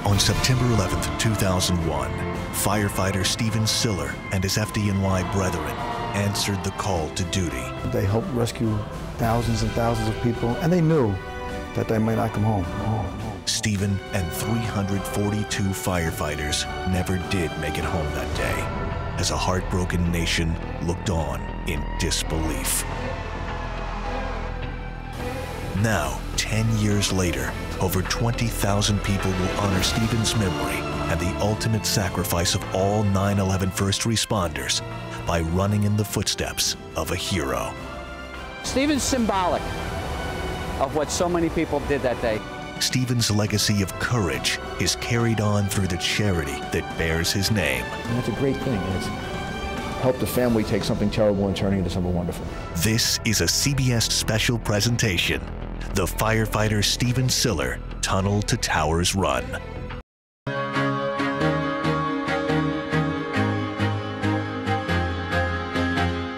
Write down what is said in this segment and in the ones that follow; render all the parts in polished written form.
On September 11th, 2001, firefighter Stephen Siller and his FDNY brethren answered the call to duty. They helped rescue thousands and thousands of people, and they knew that they might not come home. Stephen and 342 firefighters never did make it home that day, as a heartbroken nation looked on in disbelief. Now, 10 years later, over 20,000 people will honor Stephen's memory and the ultimate sacrifice of all 9/11 first responders by running in the footsteps of a hero. Stephen's symbolic of what so many people did that day. Stephen's legacy of courage is carried on through the charity that bears his name. And that's a great thing. And it's helped the family take something terrible and turn it into something wonderful. This is a CBS special presentation, The Firefighter Stephen Siller Tunnel to Towers Run.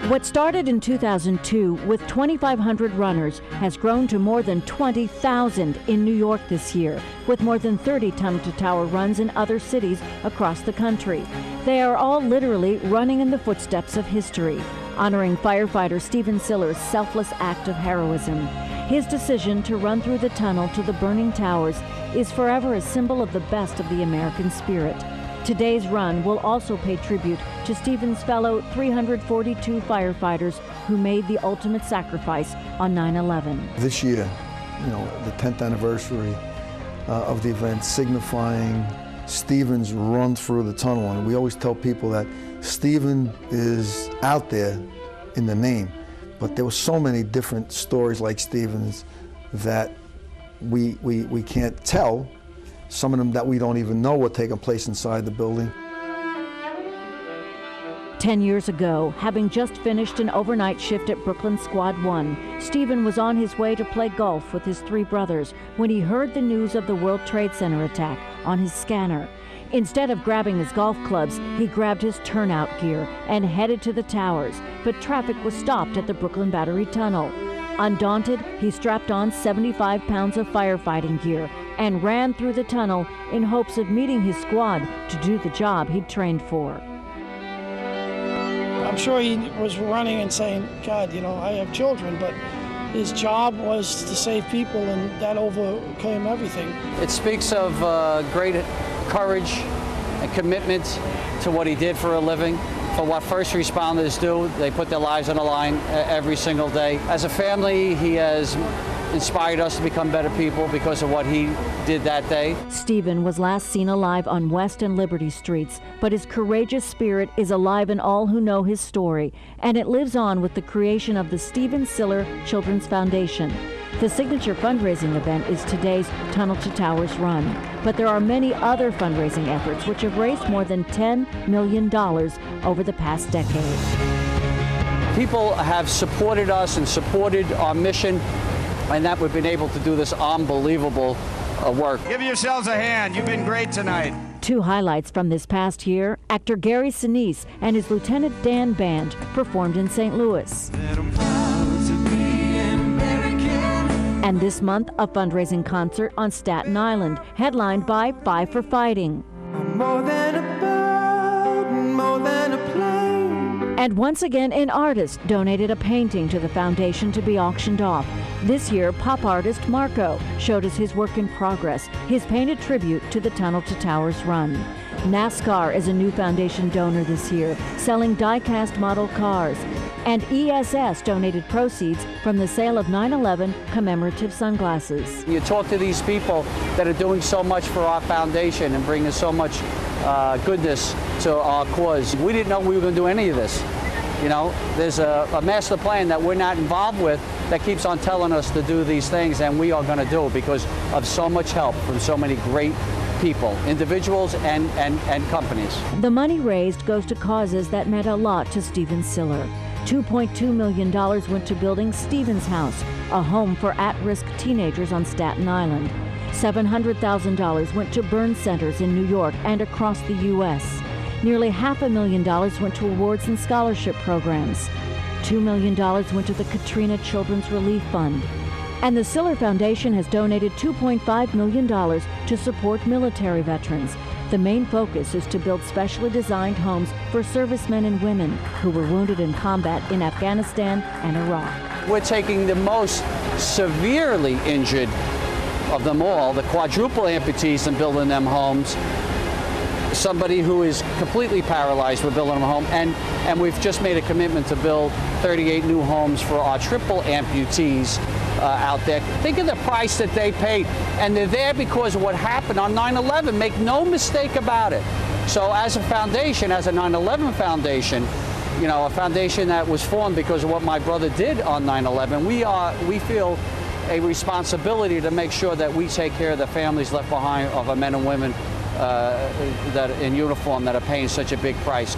What started in 2002 with 2,500 runners has grown to more than 20,000 in New York this year, with more than 30 tunnel-to-tower runs in other cities across the country. They are all literally running in the footsteps of history, honoring firefighter Stephen Siller's selfless act of heroism. His decision to run through the tunnel to the burning towers is forever a symbol of the best of the American spirit. Today's run will also pay tribute to Stephen's fellow 342 firefighters who made the ultimate sacrifice on 9/11. This year, the 10th anniversary of the event, signifying Stephen's run through the tunnel. And we always tell people that Stephen is out there in the name, but there were so many different stories like Stephen's that we can't tell. Some of them that we don't even know were taking place inside the building. 10 years ago, having just finished an overnight shift at Brooklyn Squad 1, Stephen was on his way to play golf with his 3 brothers when he heard the news of the World Trade Center attack on his scanner. Instead of grabbing his golf clubs, he grabbed his turnout gear and headed to the towers, but traffic was stopped at the Brooklyn Battery Tunnel. Undaunted, he strapped on 75 pounds of firefighting gear and ran through the tunnel in hopes of meeting his squad to do the job he'd trained for. I'm sure he was running and saying, God, I have children, but his job was to save people, and that overcame everything. It speaks of great courage and commitment to what he did for a living. For what first responders do, they put their lives on the line every single day. As a family, he has inspired us to become better people because of what he did that day. Stephen was last seen alive on West and Liberty Streets, but his courageous spirit is alive in all who know his story, and it lives on with the creation of the Stephen Siller Children's Foundation. The signature fundraising event is today's Tunnel to Towers run, but there are many other fundraising efforts which have raised more than $10 million over the past decade. People have supported us and supported our mission, and that we've been able to do this unbelievable work. Give yourselves a hand. You've been great tonight. 2 highlights from this past year: actor Gary Sinise and his Lieutenant Dan Band performed in St. Louis. And this month, a fundraising concert on Staten Island, headlined by Five for Fighting. More than a bird, more than a plane. And once again, an artist donated a painting to the foundation to be auctioned off. This year, pop artist Marco showed us his work in progress, his painted tribute to the Tunnel to Towers run. NASCAR is a new foundation donor this year, selling die-cast model cars. And ESS donated proceeds from the sale of 9/11 commemorative sunglasses. You talk to these people that are doing so much for our foundation and bringing so much goodness to our cause. We didn't know we were going to do any of this. There's a master plan that we're not involved with that keeps on telling us to do these things, and we are going to do it because of so much help from so many great people, individuals and companies. The money raised goes to causes that meant a lot to Stephen Siller. $2.2 million went to building Stephen's House, a home for at-risk teenagers on Staten Island. $700,000 went to burn centers in New York and across the U.S. Nearly $500,000 went to awards and scholarship programs. $2 million went to the Katrina Children's Relief Fund. And the Siller Foundation has donated $2.5 million to support military veterans. The main focus is to build specially designed homes for servicemen and women who were wounded in combat in Afghanistan and Iraq. We're taking the most severely injured of them all, the quadruple amputees, and building them homes. Somebody who is completely paralyzed, we're building them a home, and we've just made a commitment to build 38 new homes for our triple amputees out there. Think of the price that they paid, and they're there because of what happened on 9/11. Make no mistake about it. So as a foundation, as a 9/11 foundation, you know, a foundation that was formed because of what my brother did on 9/11, we feel a responsibility to make sure that we take care of the families left behind of our men and women that in uniform that are paying such a big price.